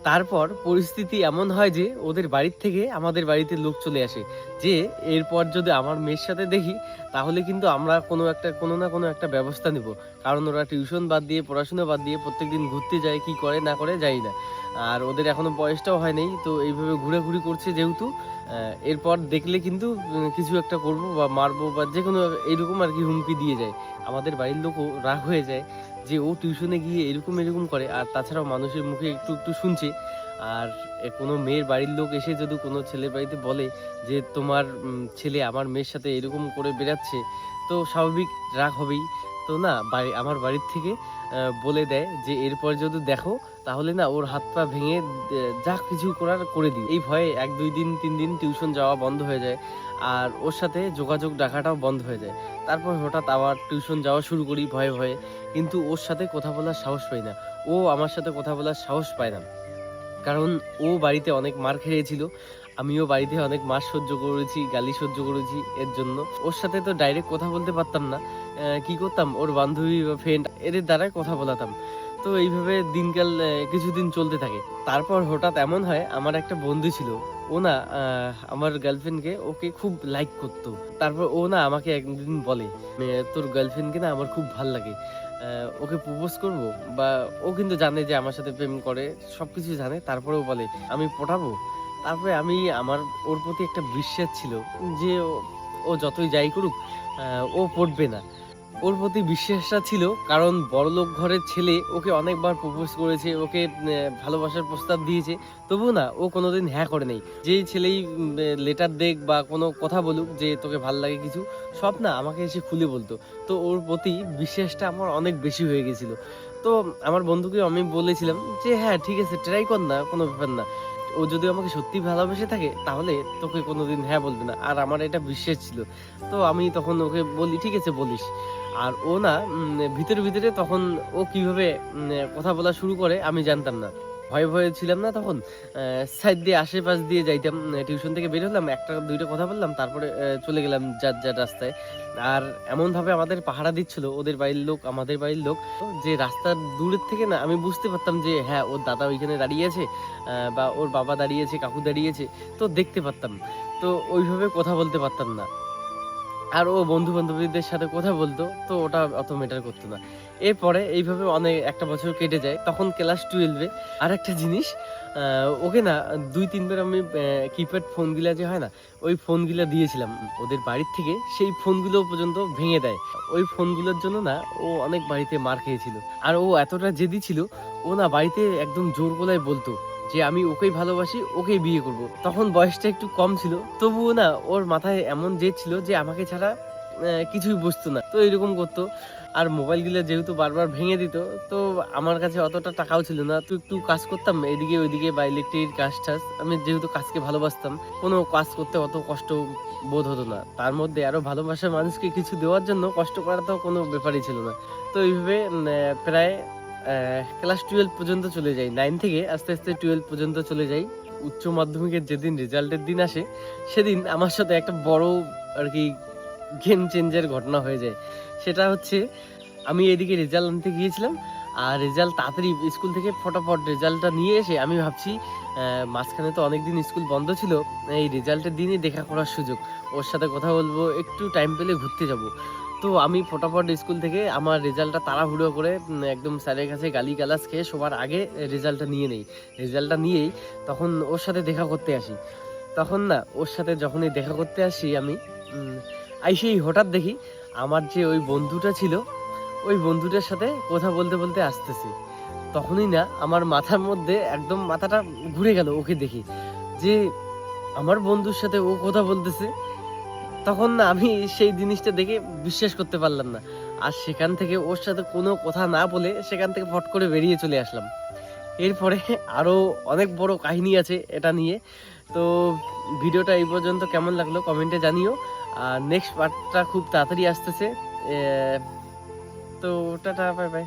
তারপর পরিস্থিতি এমন হয় যে ওদের বাড়ির থেকে আমাদের বাড়িতে লোক চলে আসে, যে এরপর যদি আমার মেয়ের সাথে দেখি তাহলে কিন্তু আমরা কোনো না কোনো একটা ব্যবস্থা নিব। কারণ ওরা টিউশন বাদ দিয়ে, পড়াশোনা বাদ দিয়ে প্রত্যেকদিন ঘুরতে যায়, কি করে না করে জানি না। আর ওদের এখনো বয়সটাও হয় নাই, তো এইভাবে ঘোরাঘুরি করছে যেহেতু, এরপর দেখলে কিন্তু কিছু একটা করব বা মারবো বা যে কোনো এইরকম আর কি হুমকি দিয়ে যায়। আমাদের বাড়ির লোকও রাগ হয়ে যায় যে ও টিউশনে গিয়ে এরকম এরকম করে। আর তাছাড়াও মানুষের মুখে একটু একটু শুনছে। আর কোনো মেয়ের বাড়ির লোক এসে যদি কোনো ছেলের বাড়িতে বলে যে তোমার ছেলে আমার মেয়ের সাথে এরকম করে বেড়াচ্ছে, তো স্বাভাবিক রাগ হবেই। তো না, আমার বাড়ির থেকে বলে দেয় যে এরপর যদি দেখো তাহলে না ওর হাত পা ভেঙে যা কিছু করার করে দিই। এই ভয়ে 1-2 দিন 3 দিন টিউশন যাওয়া বন্ধ হয়ে যায়, আর ওর সাথে যোগাযোগ রাখাটাও বন্ধ হয়ে যায়। তারপর হঠাৎ আবার টিউশন যাওয়া শুরু করি ভয়ে ভয়ে, কিন্তু ওর সাথে কথা বলার সাহস পাই না। ও আমার সাথে কথা বলার সাহস পায় না। কারণ ও বাড়িতে অনেক মার খেয়েছিল। আমিও বাড়িতে অনেক মার সহ্য করেছি, গালি সহ্য করেছি এর জন্য। ওর সাথে তো ডাইরেক্ট কথা বলতে পারতাম না। কি করতাম, ওর বান্ধবী বা ফ্রেন্ড এদের দ্বারাই কথা বলাতাম। তো এইভাবে দিনকাল কিছুদিন চলতে থাকে। তারপর হঠাৎ এমন হয়, আমার একটা বন্ধু ছিল। ও না আমার গার্লফ্রেন্ডকে, ওকে খুব লাইক করতো। তারপর ও না আমাকে একদিন বলে, তোর গার্লফ্রেন্ডকে না আমার খুব ভাল লাগে। ওকে প্রপোজ করব, বা ও কিন্তু জানে যে আমার সাথে প্রেম করে, সবকিছু জানে। তারপরেও বলে আমি পটাবো। তারপরে আমার ওর প্রতি একটা বিশ্বাস ছিল যে ও যতই যাই করুক ও পড়বে না। ওর প্রতি বিশ্বাসটা ছিল, কারণ বড়লোক ঘরের ছেলে ওকে অনেকবার প্রপোজ করেছে, ওকে ভালোবাসার প্রস্তাব দিয়েছে, তবুও না ও কোনোদিন হ্যাঁ করে নেই। যেই ছেলেই লেটার দেখ বা কোনো কথা বলুক যে তোকে ভাল লাগে কিছু, সব না আমাকে এসে খুলে বলতো। তো ওর প্রতি বিশ্বাসটা আমার অনেক বেশি হয়ে গেছিল। তো আমার বন্ধুকে আমি বলেছিলাম যে হ্যাঁ ঠিক আছে, ট্রাই কর না, কোনো ব্যাপার না। ও যদি আমাকে সত্যি ভালোবেসে থাকে তাহলে তোকে কোনোদিন হ্যাঁ বলবে না। আর আমার এটা বিশ্বাস ছিল। তো আমি তখন ওকে বলি ঠিক আছে বলিস। আর ও না ভিতরে ভিতরে তখন ও কিভাবে কথা বলা শুরু করে আমি জানতাম না। ভয়ে ভয়ে ছিলাম না তখন। সাইড দিয়ে আশেপাশ দিয়ে যাইতাম, টিউশন থেকে বের হলাম, একটা দুইটা কথা বললাম, তারপরে চলে গেলাম যার যার রাস্তায়। আর এমনভাবে আমাদের পাহারা দিচ্ছিল ওদের বাড়ির লোক, আমাদের বাড়ির লোক, যে রাস্তার দূরের থেকে না আমি বুঝতে পারতাম যে হ্যাঁ ওর দাদা ওইখানে দাঁড়িয়ে আছে, বা ওর বাবা দাঁড়িয়ে আছে, কাকু দাঁড়িয়ে আছে। তো দেখতে পারতাম। তো ওইভাবে কথা বলতে পারতাম না। আর ও বন্ধু বান্ধবীদের সাথে কথা বলতো, তো ওটা অত ম্যাটার করতো না। এরপরে এইভাবে অনেক একটা বছর কেটে যায়, তখন ক্লাস 12-এ। আর একটা জিনিস, ওকে না 2-3 বার আমি কিপ্যাড ফোনগুলা যে হয় না, ওই ফোনগুলা দিয়েছিলাম ওদের বাড়ির থেকে, সেই ফোনগুলো পর্যন্ত ভেঙে দেয়। ওই ফোনগুলোর জন্য না ও অনেক বাড়িতে মার খেয়েছিল। আর ও এতটা জেদি ছিল, ও না বাড়িতে একদম জোর গলায় বলতো যে আমি ওকেই ভালোবাসি, ওকেই বিয়ে করব। তখন বয়সটা একটু কম ছিল, তবুও না ওর মাথায় এমন জেদ ছিল যে আমাকে ছাড়া কিছুই বুঝতো না, তো এরকম করতো। আর মোবাইলগুলো যেহেতু বারবার ভেঙে দিত, তো আমার কাছে অতটা টাকাও ছিল না, তো একটু কাজ করতাম এদিকে ওইদিকে বা ইলেকট্রিক কাজ টাজ। আমি যেহেতু কাজকে ভালোবাসতাম, কোনো কাজ করতে অত কষ্ট বোধ হতো না। তার মধ্যে আরো ভালোবাসার মানুষকে কিছু দেওয়ার জন্য কষ্ট করা তো কোনো ব্যাপারই ছিল না। তো এইভাবে প্রায় ক্লাস 12 পর্যন্ত চলে যাই। 9 থেকে আস্তে আস্তে 12 পর্যন্ত চলে যাই। উচ্চ মাধ্যমিকের যেদিন রেজাল্টের দিন আসে, সেদিন আমার সাথে একটা বড় আর কি গেম চেঞ্জের ঘটনা হয়ে যায়। সেটা হচ্ছে, আমি এদিকে রেজাল্ট আনতে গিয়েছিলাম, আর রেজাল্ট তাড়াতাড়ি স্কুল থেকে ফটাফট রেজাল্টটা নিয়ে এসে আমি ভাবছি মাঝখানে তো অনেকদিন স্কুল বন্ধ ছিল, এই রেজাল্টের দিনই দেখা করার সুযোগ, ওর সাথে কথা বলবো, একটু টাইম পেলে ঘুরতে যাব। তো আমি ফটাফট স্কুল থেকে আমার রেজাল্টটা তাড়াহুড়ো করে একদম স্যারের কাছে গালিগালাজ খেয়ে সবার আগে রেজাল্টটা নিয়ে নেই। রেজাল্টটা নিয়েই তখন ওর সাথে দেখা করতে আসি। তখন না ওর সাথে যখনই দেখা করতে আসি আমি, আইসেই হঠাৎ দেখি আমার যে ওই বন্ধুটা ছিল, ওই বন্ধুটার সাথে কথা বলতে বলতে আসতেছে। তখনই না আমার মাথার মধ্যে একদম মাথাটা ঘুরে গেল ওকে দেখি, যে আমার বন্ধুর সাথে ও কথা বলতেছে। তখন না আমি সেই জিনিসটা দেখে বিশ্বাস করতে পারলাম না। আর সেখান থেকে ওর সাথে কোনো কথা না বলে সেখান থেকে ফট করে বেরিয়ে চলে আসলাম। এরপরে আরো অনেক বড় কাহিনী আছে এটা নিয়ে। তো ভিডিওটা এই পর্যন্ত কেমন লাগলো কমেন্টে জানিও। আর নেক্সট পার্টটা খুব তাড়াতাড়ি আসতেছে। তো টাটা, বাই বাই।